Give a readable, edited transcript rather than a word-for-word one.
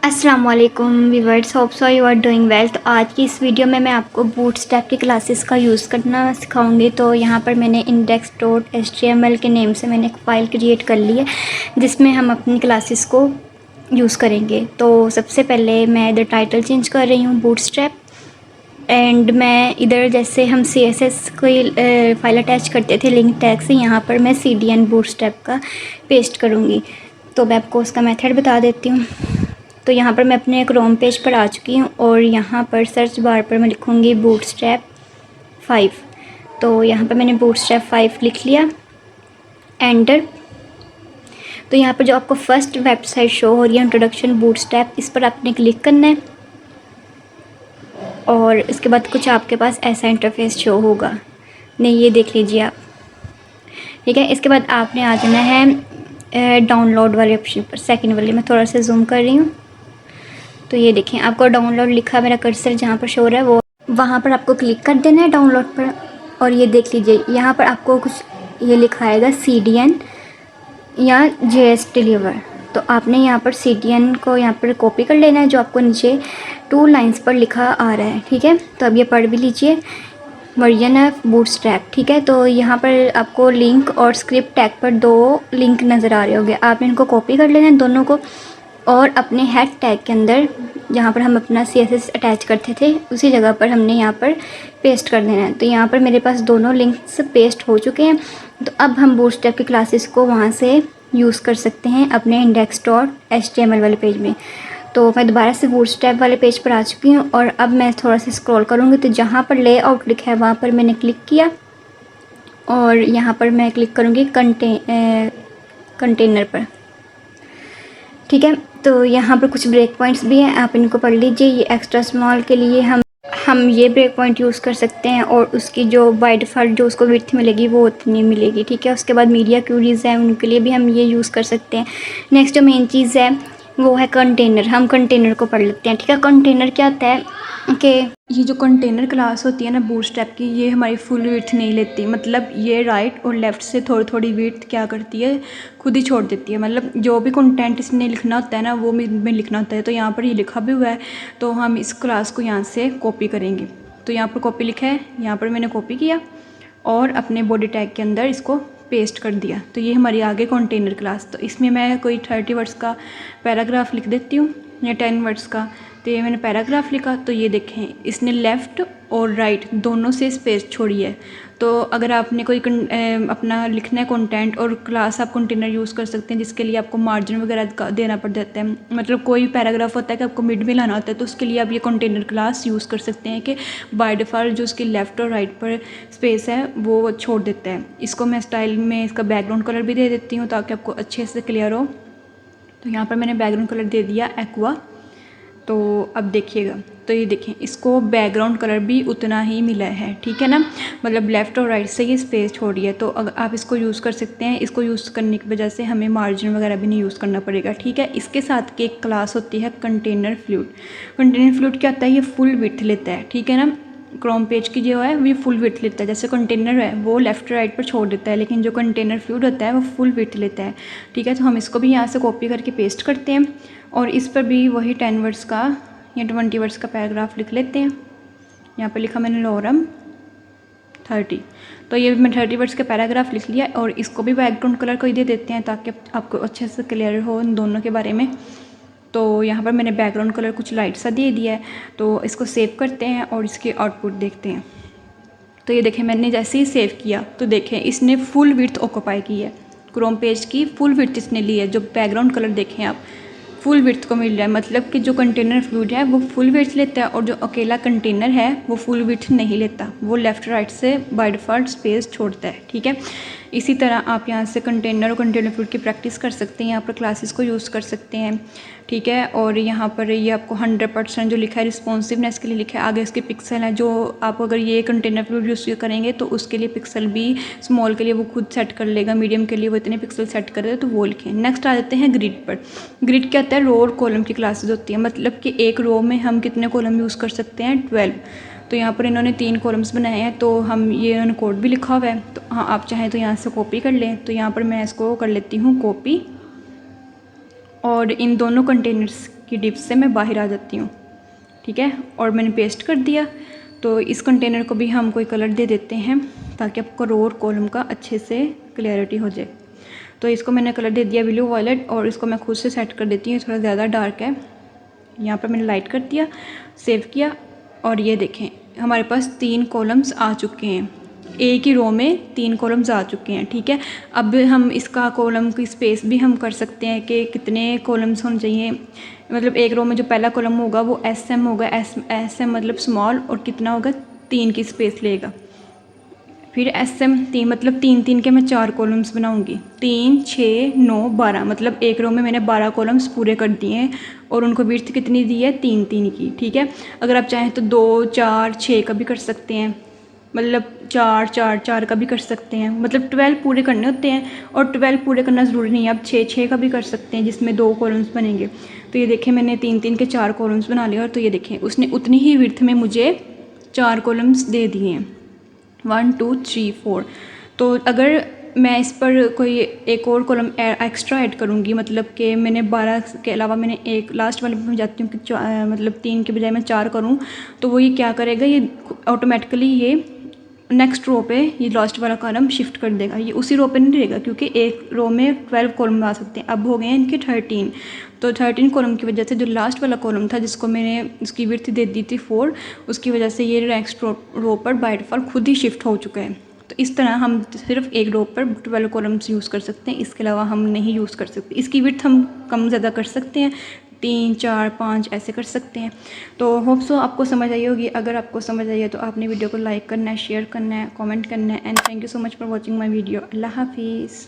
अस्सलाम वालेकुम viewers, hope so you are doing well. तो आज की इस वीडियो में मैं आपको बूटस्ट्रैप की क्लासेस का यूज़ करना सिखाऊंगी। तो यहाँ पर मैंने index.html के नेम से मैंने एक फ़ाइल क्रिएट कर ली है जिसमें हम अपनी क्लासेस को यूज़ करेंगे। तो सबसे पहले मैं इधर टाइटल चेंज कर रही हूँ बूटस्ट्रैप, एंड मैं इधर जैसे हम CSS कोई फाइल अटैच करते थे लिंक टैग से, यहाँ पर मैं CDN बूटस्ट्रैप का पेस्ट करूँगी। तो मैं आपको उसका मेथड बता देती हूँ। तो यहाँ पर मैं अपने क्रोम पेज पर आ चुकी हूँ और यहाँ पर सर्च बार पर मैं लिखूँगी बूटस्ट्रैप 5। तो यहाँ पर मैंने बूटस्ट्रैप 5 लिख लिया, एंटर। तो यहाँ पर जो आपको फर्स्ट वेबसाइट शो हो रही है इंट्रोडक्शन बूटस्ट्रैप, इस पर आपने क्लिक करना है और इसके बाद कुछ आपके पास ऐसा इंटरफेस शो होगा। नहीं, ये देख लीजिए आप, ठीक है। इसके बाद आपने आ जाना है डाउनलोड वाले ऑप्शन पर, सेकंड वाले। मैं थोड़ा सा जूम कर रही हूँ तो ये देखें आपको डाउनलोड लिखा, मेरा कर्सर जहाँ पर शो रहा है वो वहाँ पर आपको क्लिक कर देना है डाउनलोड पर। और ये देख लीजिए यहाँ पर आपको कुछ ये लिखा आएगा CDN या JS डिलीवर। तो आपने यहाँ पर CDN को यहाँ पर कॉपी कर लेना है जो आपको नीचे 2 लाइंस पर लिखा आ रहा है, ठीक है। तो अब ये पढ़ भी लीजिए, वर्जन है बूटस्ट्रैप, ठीक है। तो यहाँ पर आपको लिंक और स्क्रिप्ट टैग पर 2 लिंक नज़र आ रहे होंगे, आपने इनको कॉपी कर लेना है दोनों को, और अपने हेड टैग के अंदर जहाँ पर हम अपना CSS अटैच करते थे उसी जगह पर हमने यहाँ पर पेस्ट कर देना है। तो यहाँ पर मेरे पास दोनों लिंक्स पेस्ट हो चुके हैं। तो अब हम बूटस्ट्रैप की क्लासेस को वहाँ से यूज़ कर सकते हैं अपने index.html वाले पेज में। तो मैं दोबारा से बूटस्ट्रैप वाले पेज पर आ चुकी हूँ और अब मैं थोड़ा सा स्क्रॉल करूँगी तो जहाँ पर लेआउट लिखा है वहाँ पर मैंने क्लिक किया और यहाँ पर मैं क्लिक करूँगी कंटेनर पर, ठीक है। तो यहाँ पर कुछ ब्रेक पॉइंट्स भी हैं, आप इनको पढ़ लीजिए। ये एक्स्ट्रा स्मॉल के लिए हम ये ब्रेक पॉइंट यूज़ कर सकते हैं और उसकी जो बाय डिफ़ॉल्ट जो उसको विड्थ मिलेगी वो उतनी मिलेगी, ठीक है। उसके बाद मीडिया क्यूरीज़ हैं, उनके लिए भी हम ये यूज़ कर सकते हैं। नेक्स्ट जो मेन चीज़ है वो है कंटेनर। हम कंटेनर को पढ़ लेते हैं, ठीक है। कंटेनर क्या होता है कि ये जो कंटेनर क्लास होती है ना बूटस्ट्रैप की, ये हमारी फुल विड्थ नहीं लेती। मतलब ये राइट और लेफ़्ट से थोड़ी थोड़ी विड्थ क्या करती है, खुद ही छोड़ देती है। मतलब जो भी कंटेंट इसने लिखना होता है ना वो में लिखना होता है। तो यहाँ पर ये लिखा भी हुआ है, तो हम इस क्लास को यहाँ से कॉपी करेंगे। तो यहाँ पर कॉपी लिखा है, यहाँ पर मैंने कॉपी किया और अपने बॉडी टैग के अंदर इसको पेस्ट कर दिया। तो ये हमारी आगे कंटेनर क्लास। तो इसमें मैं कोई 30 वर्ड्स का पैराग्राफ लिख देती हूँ या 10 वर्ड्स का। तो ये मैंने पैराग्राफ लिखा, तो ये देखें इसने लेफ़्ट और राइट दोनों से स्पेस छोड़ी है। तो अगर आपने कोई अपना लिखना है कंटेंट और क्लास आप कंटेनर यूज़ कर सकते हैं, जिसके लिए आपको मार्जिन वगैरह देना पड़ जाता है। मतलब कोई पैराग्राफ होता है कि आपको मिड में लाना होता है, तो उसके लिए आप ये कंटेनर क्लास यूज़ कर सकते हैं कि बाय डिफ़ॉल्ट जो उसकी लेफ़्ट और राइट पर स्पेस है वो छोड़ देता है। इसको मैं स्टाइल में इसका बैकग्राउंड कलर भी दे देती हूँ ताकि आपको अच्छे से क्लियर हो। तो यहाँ पर मैंने बैकग्राउंड कलर दे दिया एक्वा। तो अब देखिएगा, तो ये देखें इसको बैकग्राउंड कलर भी उतना ही मिला है, ठीक है ना। मतलब लेफ़्ट और राइट से ये स्पेस छोड़ी है। तो अगर आप इसको यूज़ कर सकते हैं। इसको यूज़ करने की वजह से हमें मार्जिन वगैरह भी नहीं यूज़ करना पड़ेगा, ठीक है। इसके साथ की एक क्लास होती है कंटेनर फ्लूइड। कंटेनर फ्लूइड क्या होता है, ये फुल विड्थ लेता है, ठीक है ना। क्रोम पेज की जो है वो फुल विड्थ लेता है। जैसे कंटेनर है वो लेफ़्ट राइट पर छोड़ देता है, लेकिन जो कंटेनर फ्लूइड होता है वो फुल विड्थ लेता है, ठीक है। तो हम इसको भी यहाँ से कॉपी करके पेस्ट करते हैं और इस पर भी वही 10 वर्ड्स का या 20 वर्ड्स का पैराग्राफ लिख लेते हैं। यहाँ पर लिखा मैंने लॉरम 30। तो ये मैं 30 वर्ड्स का पैराग्राफ लिख लिया और इसको भी बैकग्राउंड कलर को ही दे देते हैं ताकि आपको अच्छे से क्लियर हो इन दोनों के बारे में। तो यहाँ पर मैंने बैकग्राउंड कलर कुछ लाइट सा दे दिया है। तो इसको सेव करते हैं और इसके आउटपुट देखते हैं। तो ये देखें मैंने जैसे ही सेव किया तो देखें इसने फुल विड्थ ऑक्यूपाई की है। क्रोम पेज की फुल विड्थ इसने ली है। जो बैकग्राउंड कलर देखें आप, फुल विड्थ को मिल रहा है। मतलब कि जो कंटेनर फ्लूइड है वो फुल विड्थ लेता है और जो अकेला कंटेनर है वो फुल विड्थ नहीं लेता, वो लेफ़्ट राइट से बाय डिफ़ॉल्ट स्पेस छोड़ता है, ठीक है। इसी तरह आप यहाँ से कंटेनर और कंटेनर फ्लूइड की प्रैक्टिस कर सकते हैं। यहाँ पर क्लासेस को यूज़ कर सकते हैं, ठीक है। और यहाँ पर ये आपको 100% जो लिखा है रिस्पॉन्सिवनेस के लिए लिखा है। आगे इसके पिक्सल हैं, जो आप अगर ये कंटेनर फ्लूइड यूज़ करेंगे तो उसके लिए पिक्सल भी स्मॉल के लिए वो खुद सेट कर लेगा, मीडियम के लिए वो इतने पिक्सल सेट कर दे तो वो लिखें। नेक्स्ट आ जाते हैं ग्रिड पर। ग्रिड क्या होता है, रो और कॉलम की क्लासेस होती है। मतलब कि एक रो में हम कितने कॉलम यूज़ कर सकते हैं, 12। तो यहाँ पर इन्होंने 3 कॉलम्स बनाए हैं, तो हम ये इन्होंने कोड भी लिखा हुआ है। तो हाँ, आप चाहें तो यहाँ से कॉपी कर लें। तो यहाँ पर मैं इसको कर लेती हूँ कॉपी और इन दोनों कंटेनर्स की डिप्स से मैं बाहर आ जाती हूँ। ठीक है, और मैंने पेस्ट कर दिया। तो इस कंटेनर को भी हम कोई कलर दे देते हैं ताकि आपको रो और कॉलम का अच्छे से क्लैरिटी हो जाए। तो इसको मैंने कलर दे दिया ब्लू वायलेट, और इसको मैं खुद से सेट कर देती हूँ, थोड़ा ज़्यादा डार्क है। यहाँ पर मैंने लाइट कर दिया, सेव किया, और ये देखें हमारे पास 3 कॉलम्स आ चुके हैं। एक ही रो में 3 कॉलम्स आ चुके हैं। ठीक है, अब हम इसका कॉलम की स्पेस भी हम कर सकते हैं कि कितने कॉलम्स होने चाहिए। मतलब एक रो में जो पहला कॉलम होगा वो SM होगा, एस एम मतलब स्मॉल, और कितना होगा 3 की स्पेस लेगा। फिर SM 3 मतलब 3 के मैं 4 कॉलम्स बनाऊंगी, 3 6 9 12, मतलब एक रो में मैंने 12 कॉलम्स पूरे कर दिए हैं, और उनको विड्थ कितनी दी है 3 की। ठीक है, अगर आप चाहें तो 2 4 6 का भी कर सकते हैं, मतलब 4 4 4 का भी कर सकते हैं, मतलब 12 पूरे करने होते हैं, और 12 पूरे करना ज़रूरी नहीं है, आप 6 6 का भी कर सकते हैं जिसमें 2 कॉलम्स बनेंगे। तो ये देखें मैंने 3 के 4 कॉलम्स बना लिए, और तो ये देखें उसने उतनी ही विड्थ में मुझे 4 कॉलम्स दे दिए हैं, 1 2 3 4। तो अगर मैं इस पर कोई एक और कॉलम एक्स्ट्रा ऐड करूँगी, मतलब कि मैंने 12 के अलावा मैंने एक लास्ट वाले में जाती हूँ कि मतलब 3 के बजाय मैं 4 करूँ, तो वो ये क्या करेगा, ये ऑटोमेटिकली ये नेक्स्ट रो पे ये लास्ट वाला कॉलम शिफ्ट कर देगा। ये उसी रो पे नहीं रहेगा, क्योंकि एक रो में 12 कॉलम आ सकते हैं, अब हो गए हैं इनके 13। तो 13 कॉलम की वजह से जो लास्ट वाला कॉलम था जिसको मैंने उसकी विड्थ दे दी थी 4, उसकी वजह से ये नेक्स्ट रो पर बाय डिफ़ॉल्ट खुद ही शिफ्ट हो चुका है। तो इस तरह हम सिर्फ एक रो पर 12 कॉलम्स यूज़ कर सकते हैं, इसके अलावा हम नहीं यूज़ कर सकते। इसकी विड्थ हम कम ज़्यादा कर सकते हैं, 3 4 5 ऐसे कर सकते हैं। तो होप सो आपको समझ आई होगी। अगर आपको समझ आई है तो आपने वीडियो को लाइक करना है, शेयर करना है, कमेंट करना है। And thank you so much for watching my video. अल्लाह हाफिज़।